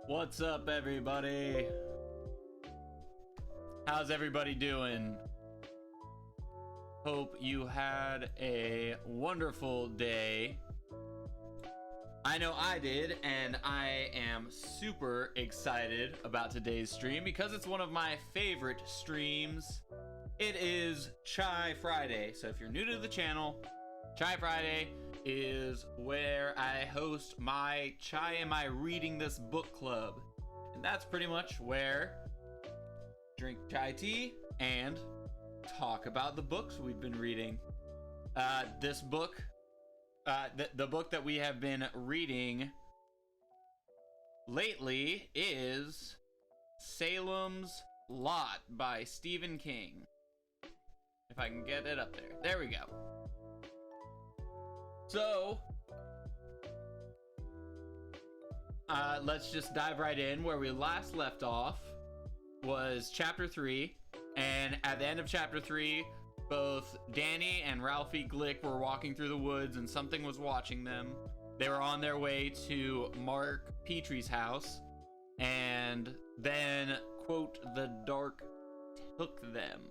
What's up, everybody? How's everybody doing? Hope you had a wonderful day. I know I did, and I am super excited about today's stream because it's one of my favorite streams. It is Chai Friday, so if you're new to the channel, Chai Friday is where I host my Chai Am I Reading This Book Club. And that's pretty much where I drink chai tea and talk about the books we've been reading. This book, the book that we have been reading lately is Salem's Lot by Stephen King. If I can get it up there. There we go. So, let's just dive right in. Where we last left off was chapter 3, and at the end of chapter 3, both Danny and Ralphie Glick were walking through the woods and something was watching them. They were on their way to Mark Petrie's house, and then, quote, the dark took them.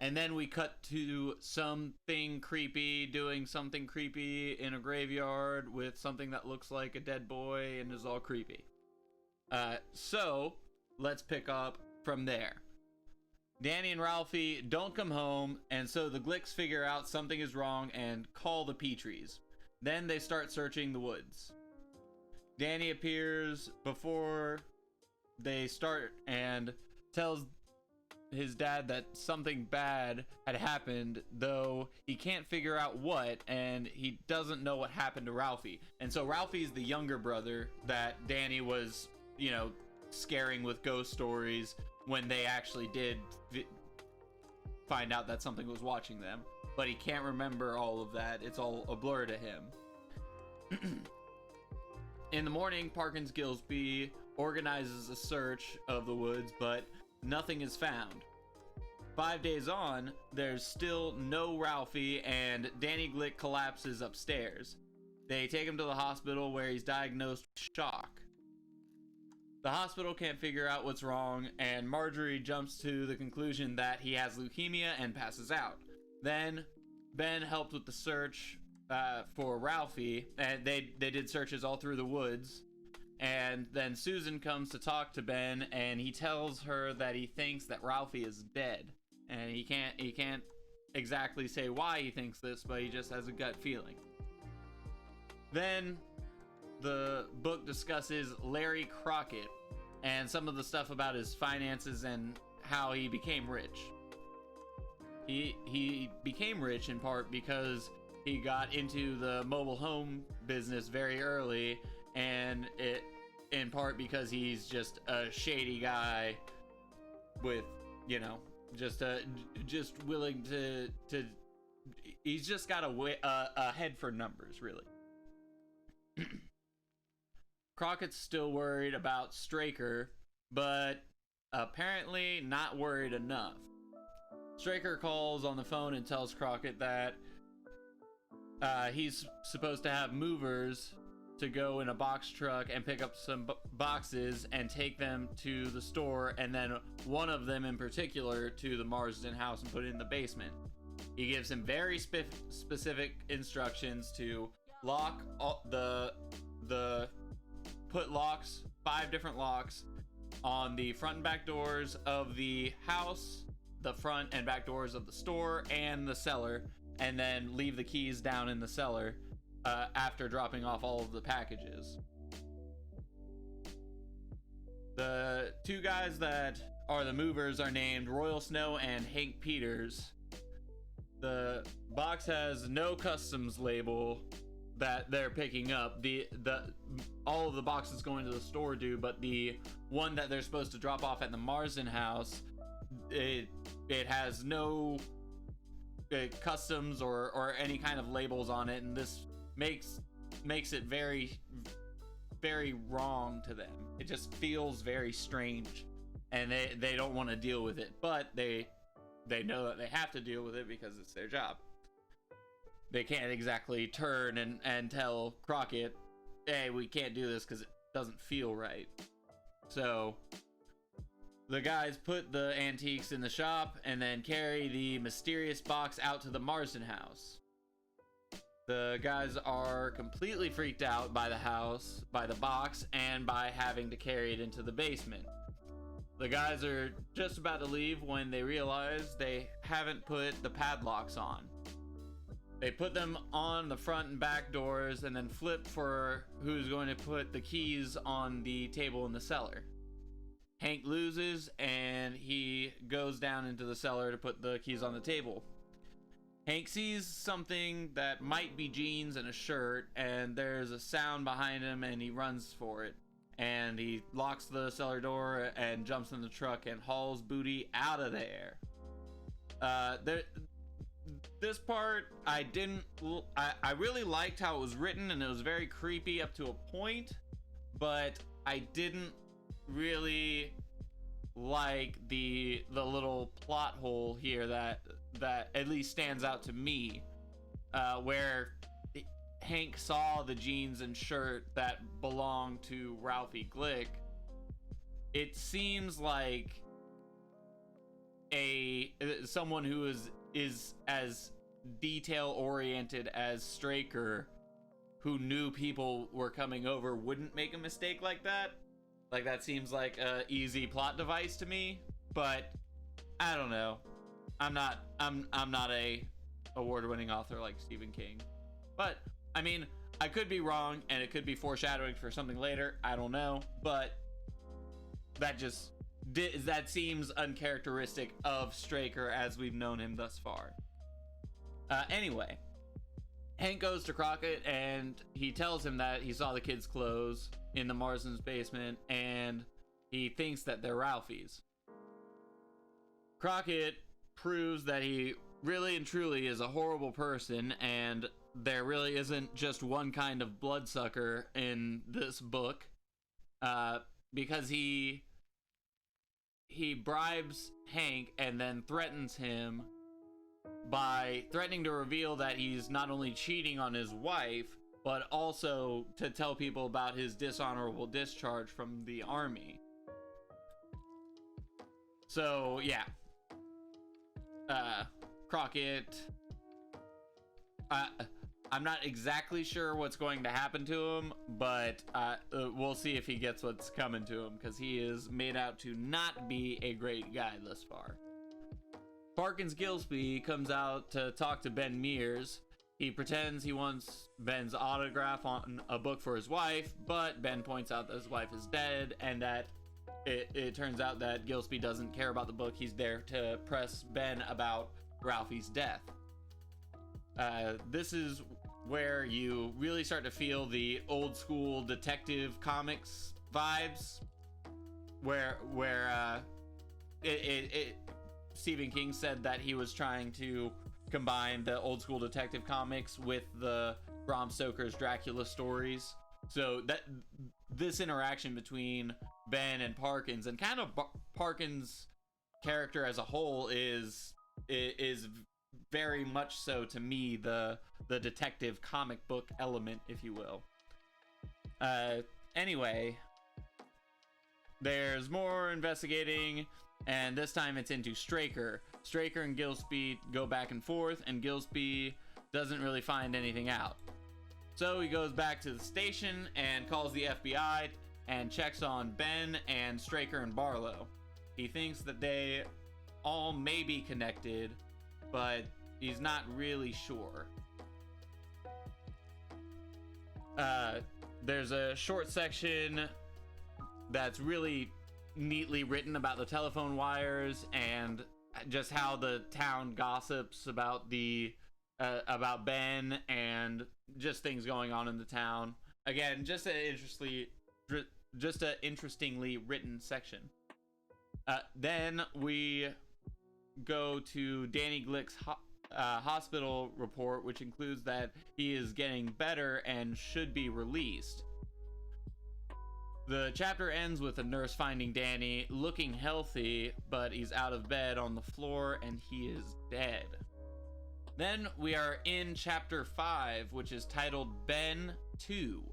And then we cut to something creepy doing something creepy in a graveyard with something that looks like a dead boy and is all creepy. So let's pick up from there. Danny and Ralphie don't come home, and so the Glicks figure out something is wrong and call the Petries. Then they start searching the woods. Danny appears before they start and tells his dad that something bad had happened, though he can't figure out what, and he doesn't know what happened to Ralphie. And so Ralphie's the younger brother that Danny was, you know, scaring with ghost stories when they actually did find out that something was watching them. But he can't remember all of that. It's all a blur to him. In the morning, Parkins Gillespie organizes a search of the woods, but nothing is found. 5 days on, there's still no Ralphie, and Danny Glick collapses upstairs. They take him to the hospital where he's diagnosed with shock. The hospital can't figure out what's wrong, and Marjorie jumps to the conclusion that he has leukemia and passes out. Then Ben helped with the search for Ralphie, and they did searches all through the woods. And then Susan comes to talk to Ben, and he tells her that he thinks that Ralphie is dead. And he can't exactly say why he thinks this, but he just has a gut feeling. Then the book discusses Larry Crockett and some of the stuff about his finances and how he became rich. He became rich in part because he got into the mobile home business very early, and it in part because he's just a shady guy with, you know, just willing to he's just got a head for numbers, really. Crockett's still worried about Straker, but apparently not worried enough. Straker calls on the phone and tells Crockett that he's supposed to have movers to go in a box truck and pick up some boxes and take them to the store, and then one of them in particular to the Marsden house and put it in the basement. He gives him very specific instructions to lock put locks, 5 different locks on the front and back doors of the house, the front and back doors of the store and the cellar, and then leave the keys down in the cellar after dropping off all of the packages. The 2 guys that are the movers are named Royal Snow and Hank Peters. The box has no customs label that they're picking up. All of the boxes going to the store do, but the one that they're supposed to drop off at the Marsden house, it has no customs or any kind of labels on it, and this makes it very, very wrong to them. It just feels very strange, and they don't want to deal with it, but they know that they have to deal with it because it's their job. They can't exactly turn and tell Crockett, hey, we can't do this because doesn't feel right. So the guys put the antiques in the shop and then carry the mysterious box out to the Marsden house. The guys are completely freaked out by the house, by the box, and by having to carry it into the basement. The guys are just about to leave when they realize they haven't put the padlocks on. They put them on the front and back doors and then flip for who's going to put the keys on the table in the cellar. Hank loses and he goes down into the cellar to put the keys on the table. Hank sees something that might be jeans and a shirt, and there's a sound behind him, and he runs for it. And he locks the cellar door and jumps in the truck and hauls Booty out of there. This part, I really liked how it was written, and it was very creepy up to a point, but I didn't really like the little plot hole here that at least stands out to me, where Hank saw the jeans and shirt that belonged to Ralphie Glick. It seems like someone who is as detail oriented as Straker, who knew people were coming over, wouldn't make a mistake like that. Like, that seems like a easy plot device to me, but I don't know. I'm not a award-winning author like Stephen King, but I mean, I could be wrong, and it could be foreshadowing for something later. I don't know, but that seems uncharacteristic of Straker as we've known him thus far. Anyway, Hank goes to Crockett and he tells him that he saw the kids' clothes in the Marsden's basement, and he thinks that they're Ralphie's. Crockett proves that he really and truly is a horrible person, and there really isn't just one kind of bloodsucker in this book, because he bribes Hank and then threatens him by threatening to reveal that he's not only cheating on his wife, but also to tell people about his dishonorable discharge from the army. So yeah, Crockett, I'm not exactly sure what's going to happen to him, but we'll see if he gets what's coming to him, because he is made out to not be a great guy thus far. Parkins Gillespie comes out to talk to Ben Mears. He pretends he wants Ben's autograph on a book for his wife, but Ben points out that his wife is dead, and that it turns out that Gillespie doesn't care about the book. He's there to press Ben about Ralphie's death. This is where you really start to feel the old school detective comics vibes, where Stephen King said that he was trying to combine the old school detective comics with the Bram Stoker's Dracula stories. So that this interaction between Ben and Parkins, and kind of Parkins' character as a whole, is very much so to me the detective comic book element, if you will. Anyway, there's more investigating, and this time it's into Straker. Straker and Gillespie go back and forth, and Gillespie doesn't really find anything out. So he goes back to the station and calls the FBI and checks on Ben and Straker and Barlow. He thinks that they all may be connected, but he's not really sure. There's a short section that's really neatly written about the telephone wires and just how the town gossips about about Ben and just things going on in the town. Again, just an interestingly written section. Then we go to Danny Glick's hospital report, which includes that he is getting better and should be released. The chapter ends with a nurse finding Danny looking healthy, but he's out of bed on the floor and he is dead. Then we are in chapter 5, which is titled Ben 2.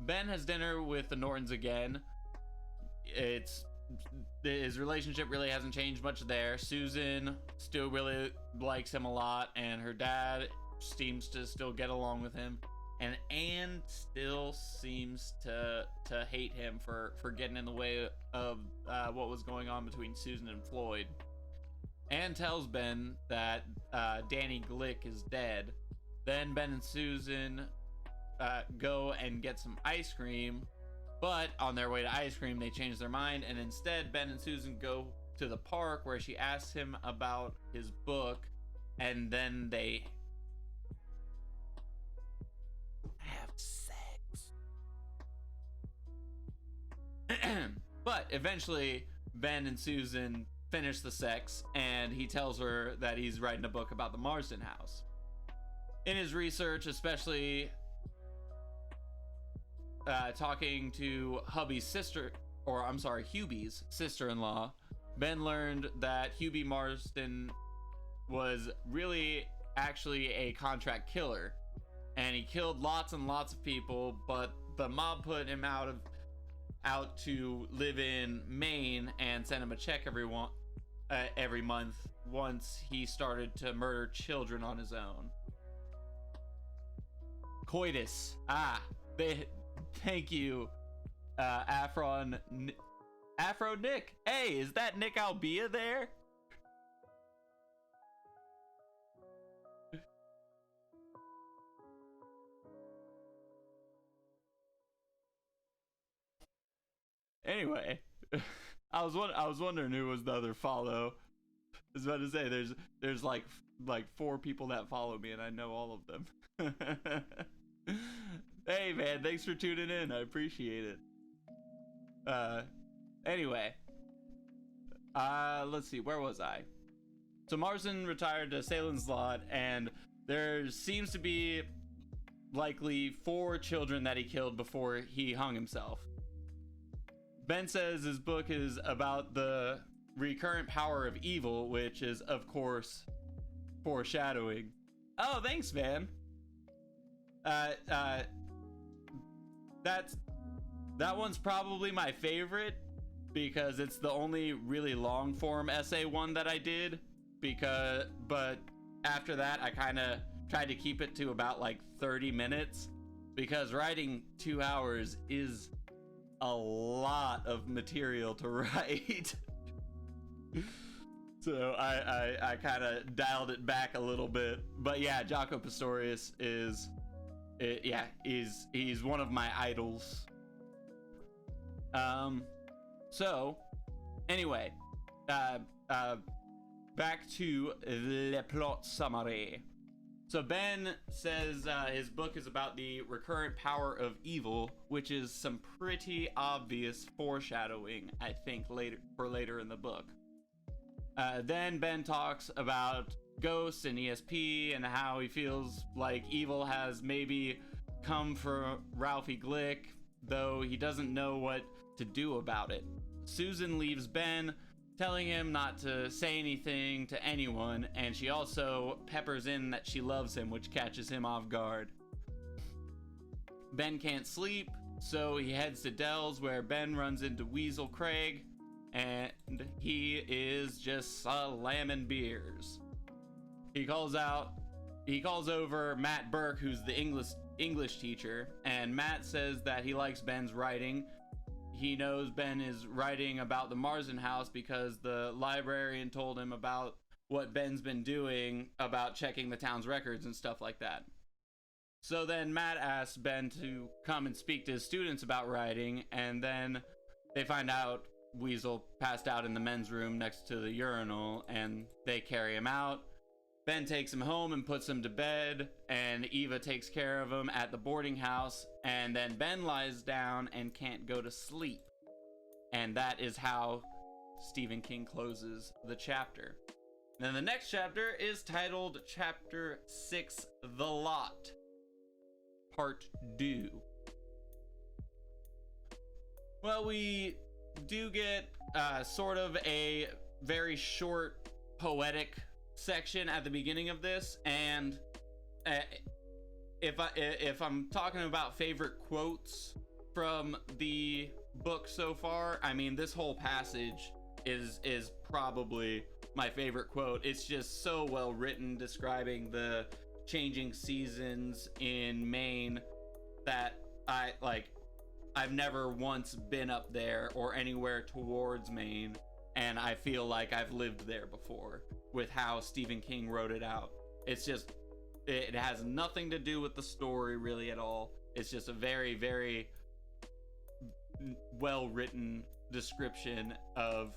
Ben has dinner with the Nortons again. It's his relationship really hasn't changed much there. Susan still really likes him a lot, and her dad seems to still get along with him. And Anne still seems to hate him for getting in the way of what was going on between Susan and Floyd. Anne tells Ben that Danny Glick is dead. Then Ben and Susan go and get some ice cream, but on their way to ice cream they change their mind, and instead Ben and Susan go to the park where she asks him about his book, and then they have sex. But eventually Ben and Susan finish the sex, and he tells her that he's writing a book about the Marsden house. In his research, especially talking to Hubby's sister, or I'm sorry, Hubie's sister-in-law, Ben learned that Hubie Marsden was really actually a contract killer, and he killed lots and lots of people, but the mob put him out to live in Maine and sent him a check every month once he started to murder children on his own. Coitus. Thank you, Afro Nick. Hey, is that Nick Albia there? Anyway, I was wondering who was the other follow. I was about to say there's like 4 people that follow me, and I know all of them. Hey man, thanks for tuning in. I appreciate it. Anyway, let's see, where was I? So Marsden retired to Salem's lot, and there seems to be likely 4 children that he killed before he hung himself. Ben says his book is about the recurrent power of evil, which is of course foreshadowing. Oh, thanks, man. That one's probably my favorite because it's the only really long form essay one that I did, but after that I kind of tried to keep it to about like 30 minutes because writing 2 hours is a lot of material to write. So I kind of dialed it back a little bit, but yeah, Jaco Pastorius he's one of my idols. So anyway, back to the plot summary. So Ben says his book is about the recurrent power of evil, which is some pretty obvious foreshadowing, I think, later in the book. Then Ben talks about ghosts and ESP and how he feels like evil has maybe come for Ralphie Glick, though he doesn't know what to do about it. Susan leaves Ben, telling him not to say anything to anyone, and she also peppers in that she loves him, which catches him off guard. Ben can't sleep, so he heads to Dell's, where Ben runs into Weasel Craig, and he is just slamming beers. He calls over Matt Burke, who's the English teacher, and Matt says that he likes Ben's writing. He knows Ben is writing about the Marsden house because the librarian told him about what Ben's been doing about checking the town's records and stuff like that. So then Matt asks Ben to come and speak to his students about writing, and then they find out Weasel passed out in the men's room next to the urinal, and they carry him out. Ben takes him home and puts him to bed, and Eva takes care of him at the boarding house, and then Ben lies down and can't go to sleep. And that is how Stephen King closes the chapter. Then the next chapter is titled Chapter 6, The Lot, Part 2. Well, we do get sort of a very short poetic section at the beginning of this, and if I'm talking about favorite quotes from the book so far. I mean, this whole passage is probably my favorite quote. It's just so well written, describing the changing seasons in Maine that I've never once been up there or anywhere towards Maine, and I feel like I've lived there before with how Stephen King wrote it out. It's just, it has nothing to do with the story really at all. It's just a very, very well written description of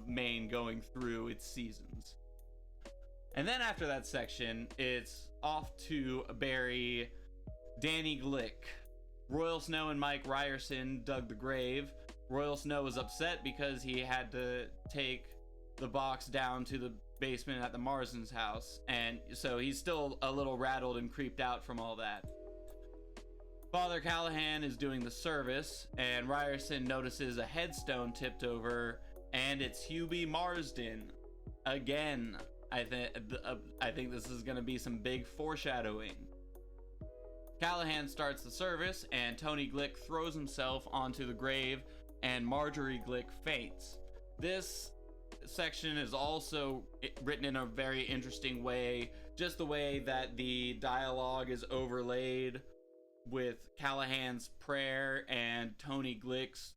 Maine going through its seasons. And then after that section, it's off to bury Danny Glick. Royal Snow and Mike Ryerson dug the grave. Royal Snow was upset because he had to take the box down to the basement at the Marsden's house, and so he's still a little rattled and creeped out from all that. Father Callahan is doing the service, and Ryerson notices a headstone tipped over, and it's Hubie Marsden again. I think this is going to be some big foreshadowing. Callahan starts the service, and Tony Glick throws himself onto the grave, and Marjorie Glick faints. This section is also written in a very interesting way, just the way that the dialogue is overlaid with Callahan's prayer and Tony Glick's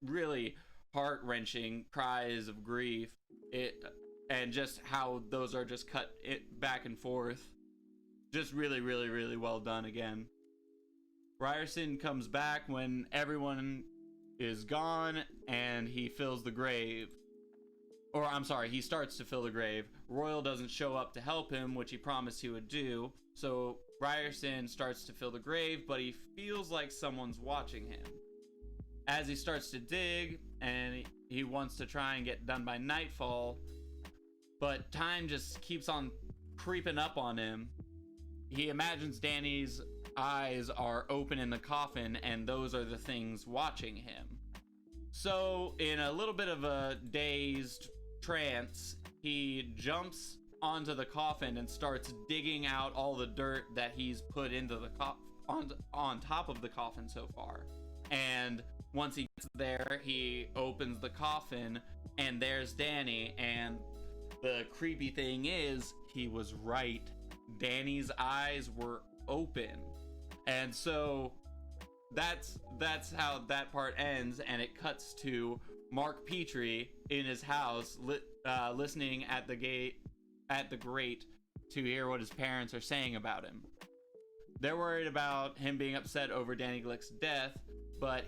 really heart-wrenching cries of grief, and just how those are just cut back and forth. Just really, really, really well done again. Ryerson comes back when everyone is gone, and he fills the grave. Or, I'm sorry, he starts to fill the grave. Royal doesn't show up to help him, which he promised he would do, so Ryerson starts to fill the grave, but he feels like someone's watching him. As he starts to dig, and he wants to try and get done by nightfall, but time just keeps on creeping up on him. He imagines Danny's eyes are open in the coffin, and those are the things watching him. So, in a little bit of a dazed trance, he jumps onto the coffin and starts digging out all the dirt that he's put into the on top of the coffin so far. And once he gets there, he opens the coffin, and there's Danny, and the creepy thing is, he was right. Danny's eyes were open. And so that's how that part ends, and it cuts to Mark Petrie in his house listening at the grate to hear what his parents are saying about him. They're worried about him being upset over Danny Glick's death, but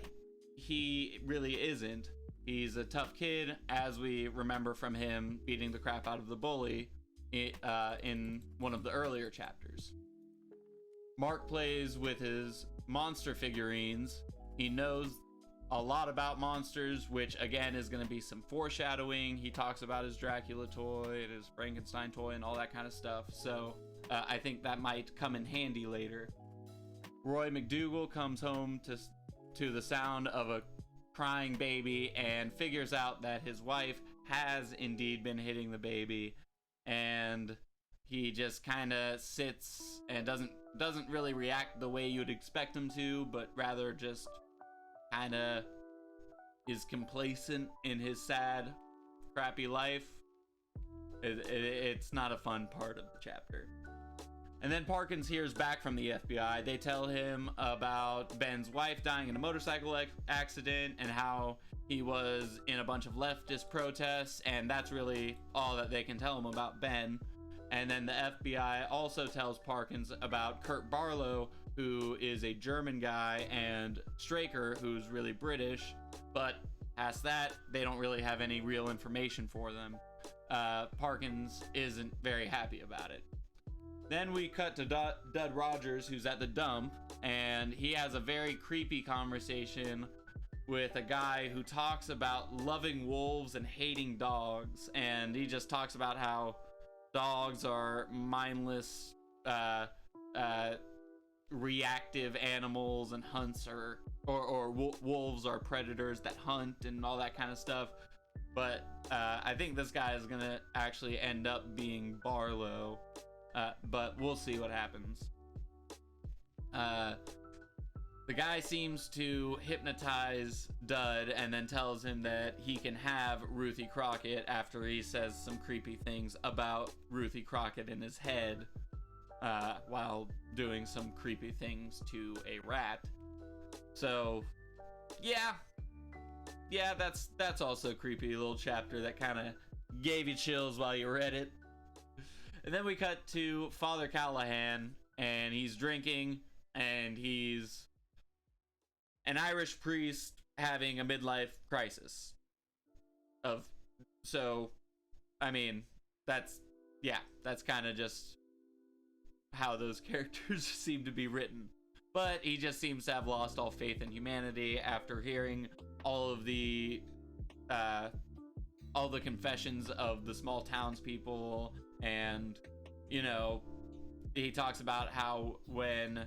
he really isn't. He's a tough kid, as we remember from him beating the crap out of the bully in one of the earlier chapters. Mark plays with his monster figurines. He knows a lot about monsters, which again is going to be some foreshadowing. He talks about his Dracula toy and his Frankenstein toy and all that kind of stuff, so I think that might come in handy later. Roy McDougal comes home to the sound of a crying baby and figures out that his wife has indeed been hitting the baby, and he just kind of sits and doesn't really react the way you'd expect him to, but rather just kind of is complacent in his sad, crappy life. It's not a fun part of the chapter. And then Parkins hears back from the FBI. They tell him about Ben's wife dying in a motorcycle accident and how he was in a bunch of leftist protests, and that's really all that they can tell him about Ben. And then the FBI also tells Parkins about Kurt Barlow, who is a German guy, and Straker, who's really British, but past that, they don't really have any real information for them. Parkins isn't very happy about it. Then we cut to Dud Rogers, who's at the dump, and he has a very creepy conversation with a guy who talks about loving wolves and hating dogs, and he just talks about how dogs are mindless, reactive animals, and hunts or wolves are predators that hunt and all that kind of stuff. But I think this guy is gonna actually end up being Barlow, but we'll see what happens. The guy seems to hypnotize Dud and then tells him that he can have Ruthie Crockett after he says some creepy things about Ruthie Crockett in his head while doing some creepy things to a rat. So, yeah, that's also a creepy little chapter that kind of gave you chills while you read it. And then we cut to Father Callahan, and he's drinking, and he's an Irish priest having a midlife crisis. So, I mean, that's kind of just how those characters seem to be written. But he just seems to have lost all faith in humanity after hearing all the confessions of the small townspeople, and he talks about how when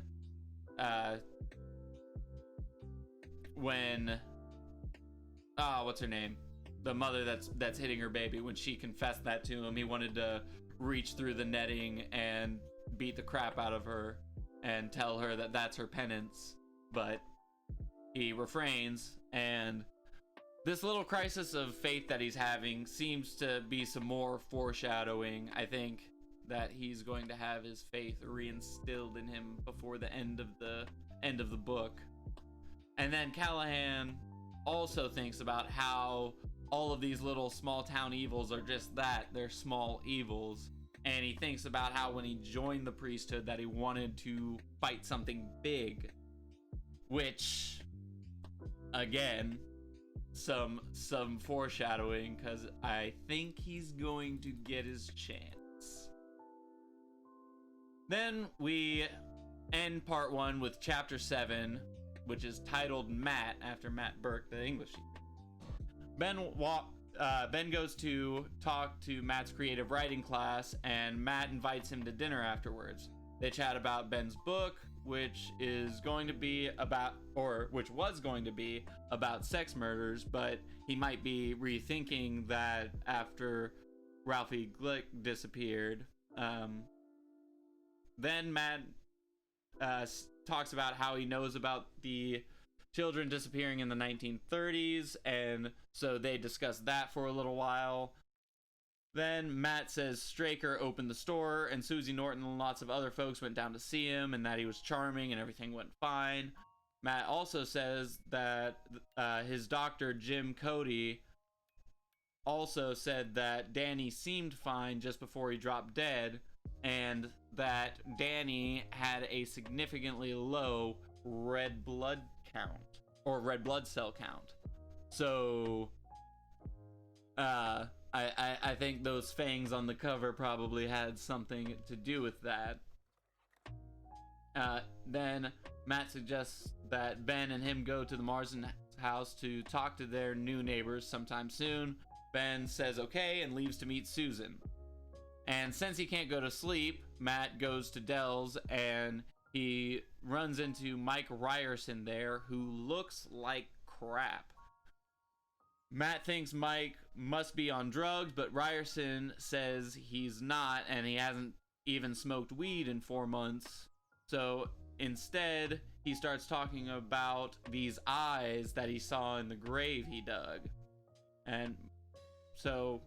what's her name, the mother that's hitting her baby, when she confessed that to him, he wanted to reach through the netting and beat the crap out of her and tell her that that's her penance, but he refrains. And this little crisis of faith that he's having seems to be some more foreshadowing. I think that he's going to have his faith reinstilled in him before the end of the book. And then Callahan also thinks about how all of these little small town evils are just that, they're small evils. And he thinks about how when he joined the priesthood that he wanted to fight something big, which, again, some foreshadowing, because I think he's going to get his chance. Then we end part 1 with chapter 7, which is titled Matt, after Matt Burke, the English teacher. Ben goes to talk to Matt's creative writing class, and Matt invites him to dinner afterwards. They chat about Ben's book, which was going to be about sex murders, but he might be rethinking that after Ralphie Glick disappeared. Then Matt talks about how he knows about the children disappearing in the 1930s, and so they discuss that for a little while. Then Matt says Straker opened the store, and Susie Norton and lots of other folks went down to see him, and that he was charming and everything went fine. Matt also says that his doctor, Jim Cody, also said that Danny seemed fine just before he dropped dead, and that Danny had a significantly low red blood count, or red blood cell count. So I think those fangs on the cover probably had something to do with that. Then Matt suggests that Ben and him go to the Marsden house to talk to their new neighbors sometime soon. Ben says okay and leaves to meet Susan. And since he can't go to sleep, Matt goes to Dell's, and he runs into Mike Ryerson there, who looks like crap. Matt thinks Mike must be on drugs, but Ryerson says he's not, and he hasn't even smoked weed in 4 months. So instead, he starts talking about these eyes that he saw in the grave he dug. And so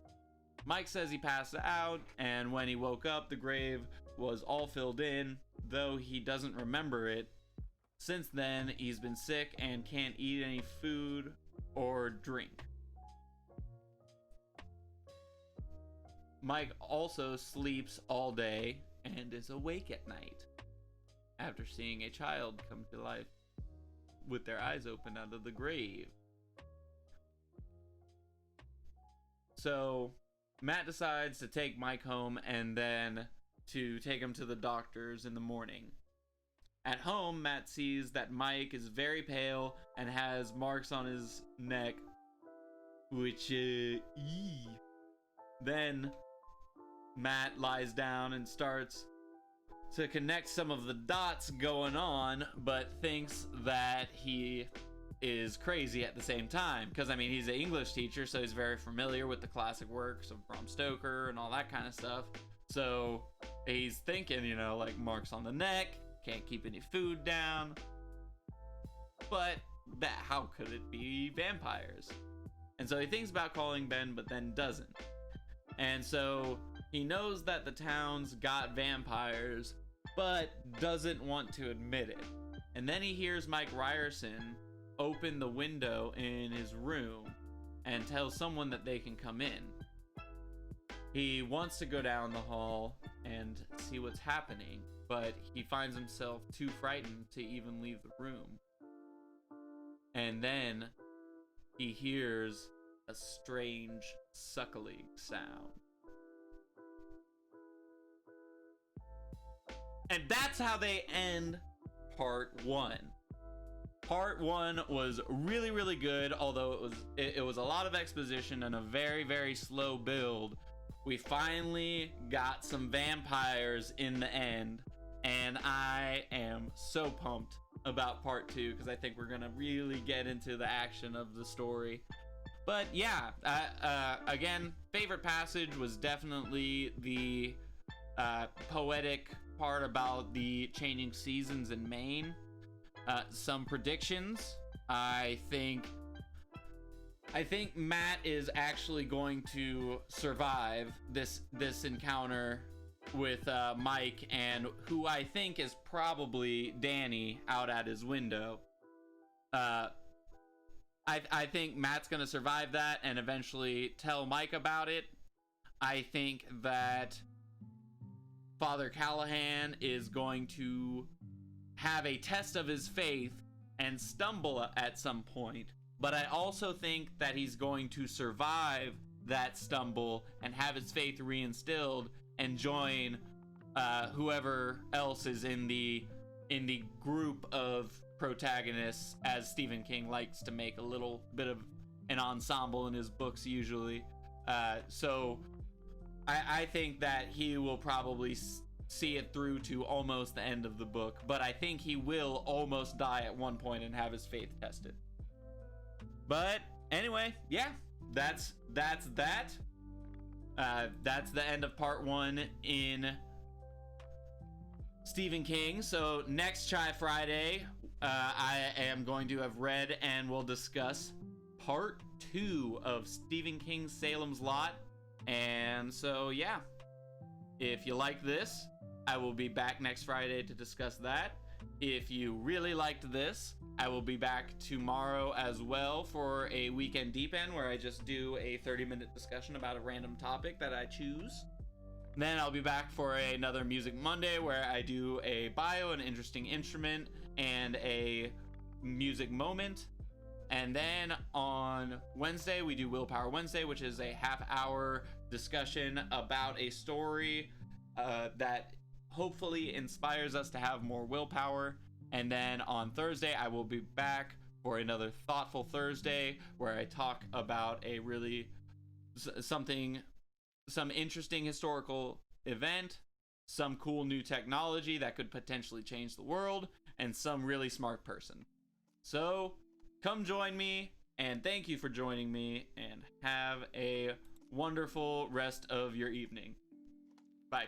Mike says he passed out, and when he woke up, the grave was all filled in, though he doesn't remember it. Since then, he's been sick and can't eat any food or drink. Mike also sleeps all day and is awake at night after seeing a child come to life with their eyes open out of the grave. So Matt decides to take Mike home and then to take him to the doctor's in the morning. At home, Matt sees that Mike is very pale and has marks on his neck, which, Then Matt lies down and starts to connect some of the dots going on, but thinks that he is crazy at the same time. Because, I mean, he's an English teacher, so he's very familiar with the classic works of Bram Stoker and all that kind of stuff. So he's thinking, like marks on the neck, can't keep any food down. but how could it be vampires? And so he thinks about calling Ben, but then doesn't. And so he knows that the town's got vampires, but doesn't want to admit it. And then he hears Mike Ryerson open the window in his room and tell someone that they can come in. He wants to go down the hall and see what's happening, but he finds himself too frightened to even leave the room. And then he hears a strange suckling sound. And that's how they end part 1. Part 1 was really, really good, although it was a lot of exposition and a very, very slow build. We finally got some vampires in the end, and I am so pumped about part 2 because I think we're gonna really get into the action of the story. But yeah, again, favorite passage was definitely the poetic part about the changing seasons in Maine. Some predictions. I think Matt is actually going to survive this encounter with Mike, and who I think is probably Danny out at his window. I think Matt's gonna survive that and eventually tell Mike about it. I think that Father Callahan is going to have a test of his faith and stumble at some point, but I also think that he's going to survive that stumble and have his faith reinstilled and join whoever else is in the group of protagonists, as Stephen King likes to make a little bit of an ensemble in his books usually. So I think that he will probably see it through to almost the end of the book, but I think he will almost die at one point and have his faith tested. But anyway, yeah, that's that. That's the end of part 1 in Stephen King. So next Chai Friday, I am going to have read and we'll discuss part 2 of Stephen King's Salem's Lot. And so yeah, if you like this, I will be back next Friday to discuss that. If you really liked this, I will be back tomorrow as well for a Weekend Deep End, where I just do a 30-minute discussion about a random topic that I choose. Then I'll be back for another Music Monday, where I do a bio, an interesting instrument, and a music moment. And then on Wednesday, we do Willpower Wednesday, which is a half-hour discussion about a story that hopefully inspires us to have more willpower. And then on Thursday, I will be back for another Thoughtful Thursday, where I talk about a really some interesting historical event, some cool new technology that could potentially change the world, and some really smart person. So come join me, and thank you for joining me, and have a wonderful rest of your evening. Bye.